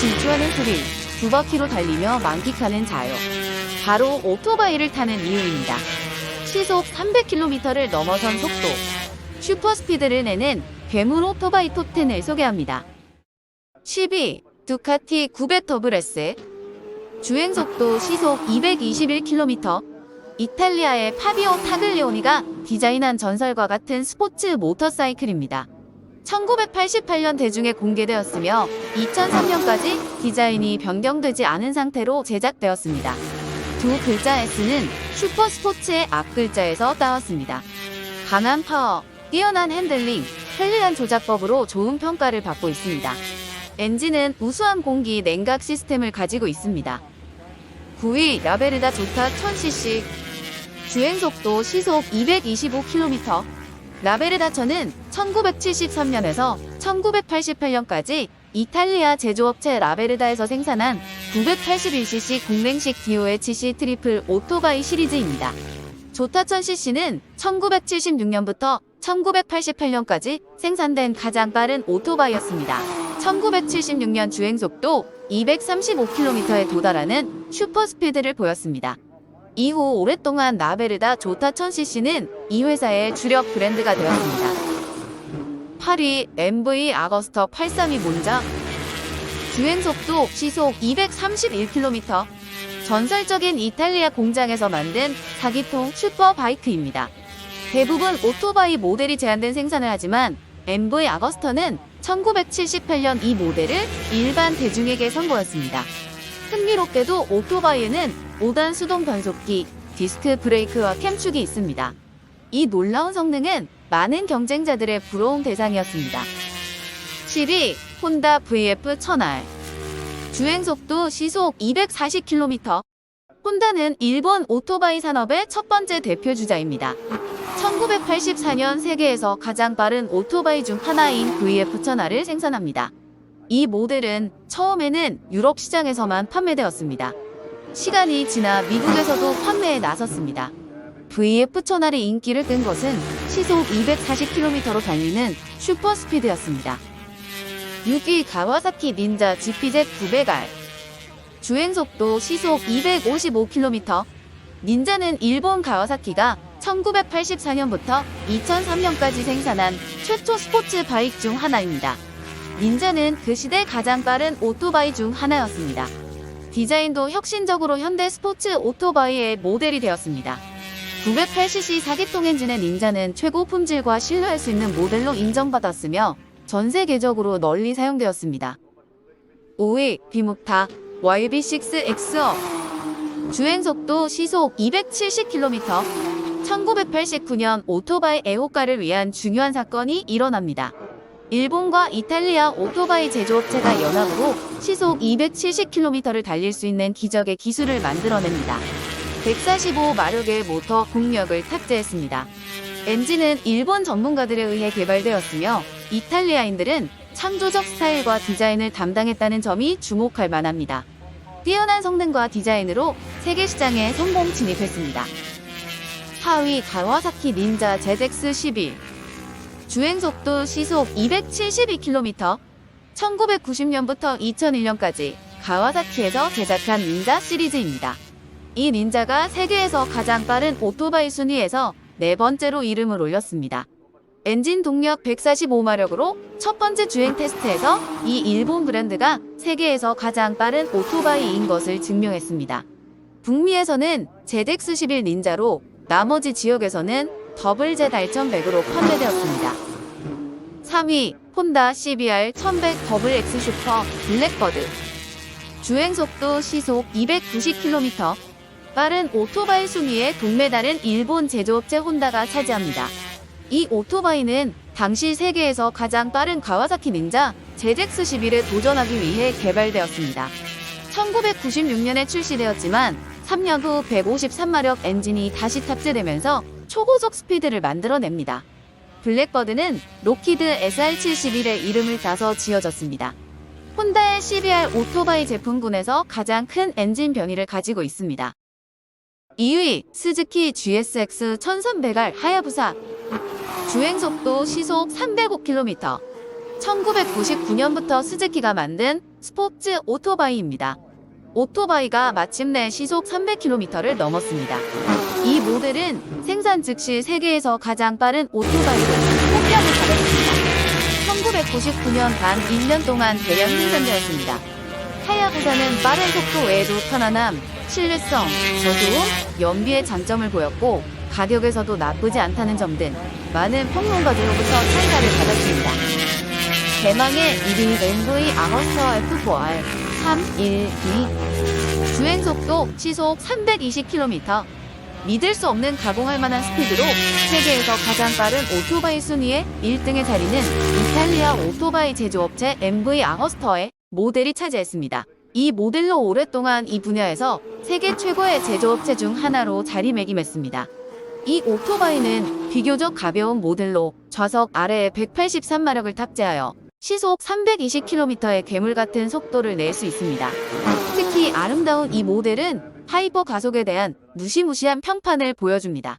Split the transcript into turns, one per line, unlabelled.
질주하는 스릴, 두 바퀴로 달리며 만끽하는 자유. 바로 오토바이를 타는 이유입니다. 시속 300km를 넘어선 속도, 슈퍼스피드를 내는 괴물 오토바이 톱10을 소개합니다. 10위, 두카티 900 더블 S. 주행속도 시속 221km. 이탈리아의 파비오 타글리오니가 디자인한 전설과 같은 스포츠 모터사이클입니다. 1988년 대중에 공개되었으며 2003년까지 디자인이 변경되지 않은 상태로 제작되었습니다. 두 글자 S는 슈퍼스포츠의 앞글자에서 따왔습니다. 강한 파워, 뛰어난 핸들링, 편리한 조작법으로 좋은 평가를 받고 있습니다. 엔진은 우수한 공기 냉각 시스템을 가지고 있습니다. 9위 라베르다 조타 1000cc. 주행속도 시속 225km. 라베르다천은 1973년에서 1988년까지 이탈리아 제조업체 라베르다에서 생산한 981cc 공랭식 DOHC 트리플 오토바이 시리즈입니다. 조타 1000cc는 1976년부터 1988년까지 생산된 가장 빠른 오토바이였습니다. 1976년 주행속도 235km에 도달하는 슈퍼스피드를 보였습니다. 이후 오랫동안 라베르다 조타 1000cc는 이 회사의 주력 브랜드가 되었습니다. 8위 MV 아거스터 832 몬자. 주행속도 시속 231km. 전설적인 이탈리아 공장에서 만든 4기통 슈퍼바이크입니다. 대부분 오토바이 모델이 제한된 생산을 하지만 MV 아거스터는 1978년 이 모델을 일반 대중에게 선보였습니다. 흥미롭게도 오토바이에는 5단 수동 변속기, 디스크 브레이크와 캠축이 있습니다. 이 놀라운 성능은 많은 경쟁자들의 부러움 대상이었습니다. 10위 혼다 VF-1000R. 주행속도 시속 240km. 혼다는 일본 오토바이 산업의 첫 번째 대표 주자입니다. 1984년 세계에서 가장 빠른 오토바이 중 하나인 VF-1000R을 생산합니다. 이 모델은 처음에는 유럽 시장에서만 판매되었습니다. 시간이 지나 미국에서도 판매에 나섰습니다. VF-1000R의 인기를 끈 것은 시속 240km로 달리는 슈퍼스피드였습니다. 6위 가와사키 닌자 GPZ900R. 주행속도 시속 255km. 닌자는 일본 가와사키가 1984년부터 2003년까지 생산한 최초 스포츠 바이크 중 하나입니다. 닌자는 그 시대 가장 빠른 오토바이 중 하나였습니다. 디자인도 혁신적으로 현대 스포츠 오토바이의 모델이 되었습니다. 908cc 4기통 엔진의 닌자는 최고 품질과 신뢰할 수 있는 모델로 인정받았으며 전 세계적으로 널리 사용되었습니다. 5위 비무타 YB6XO. 주행속도 시속 270km. 1989년 오토바이 애호가를 위한 중요한 사건이 일어납니다. 일본과 이탈리아 오토바이 제조업체가 연합으로 시속 270km를 달릴 수 있는 기적의 기술을 만들어냅니다. 145마력의 모터 동력을 탑재했습니다. 엔진은 일본 전문가들에 의해 개발되었으며 이탈리아인들은 창조적 스타일과 디자인을 담당했다는 점이 주목할 만합니다. 뛰어난 성능과 디자인으로 세계 시장에 성공 진입했습니다. 4위 가와사키 닌자 ZX11. 주행속도 시속 272km. 1990년부터 2001년까지 가와사키에서 제작한 닌자 시리즈입니다. 이 닌자가 세계에서 가장 빠른 오토바이 순위에서 네 번째로 이름을 올렸습니다. 엔진 동력 145마력으로 첫 번째 주행 테스트에서 이 일본 브랜드가 세계에서 가장 빠른 오토바이인 것을 증명했습니다. 북미에서는 ZX11 닌자로 나머지 지역에서는 더블 Z R1100으로 판매되었습니다. 3위 혼다 CBR 1100 더블 X 슈퍼 블랙버드. 주행속도 시속 290km. 빠른 오토바이 순위의 동메달은 일본 제조업체 혼다가 차지합니다. 이 오토바이는 당시 세계에서 가장 빠른 가와사키 닌자 ZX11에 도전하기 위해 개발되었습니다. 1996년에 출시되었지만 3년 후 153마력 엔진이 다시 탑재되면서 초고속 스피드를 만들어냅니다. 블랙버드는 로키드 SR71의 이름을 따서 지어졌습니다. 혼다의 CBR 오토바이 제품군에서 가장 큰 엔진 변이를 가지고 있습니다. 2위 스즈키 GSX 1300R 하야부사. 주행속도 시속 305km. 1999년부터 스즈키가 만든 스포츠 오토바이입니다. 오토바이가 마침내 시속 300km를 넘었습니다. 이 모델은 생산 즉시 세계에서 가장 빠른 오토바이로 호평을 받았습니다. 1999년 단 1년 동안 대량 생산되었습니다. 하야부사는 빠른 속도 외에도 편안함, 신뢰성, 저소음, 연비의 장점을 보였고 가격에서도 나쁘지 않다는 점 등 많은 평론가들로부터 찬사를 받았습니다. 대망의 1위 MV 아거스터 F4R 312 주행속도 시속 320km 믿을 수 없는 가공할 만한 스피드로 세계에서 가장 빠른 오토바이 순위에 1등에 자리는 이탈리아 오토바이 제조업체 MV 아거스터의 모델이 차지했습니다. 이 모델로 오랫동안 이 분야에서 세계 최고의 제조업체 중 하나로 자리매김했습니다. 이 오토바이는 비교적 가벼운 모델로 좌석 아래에 183마력을 탑재하여 시속 320km의 괴물 같은 속도를 낼 수 있습니다. 특히 아름다운 이 모델은 하이퍼 가속에 대한 무시무시한 평판을 보여줍니다.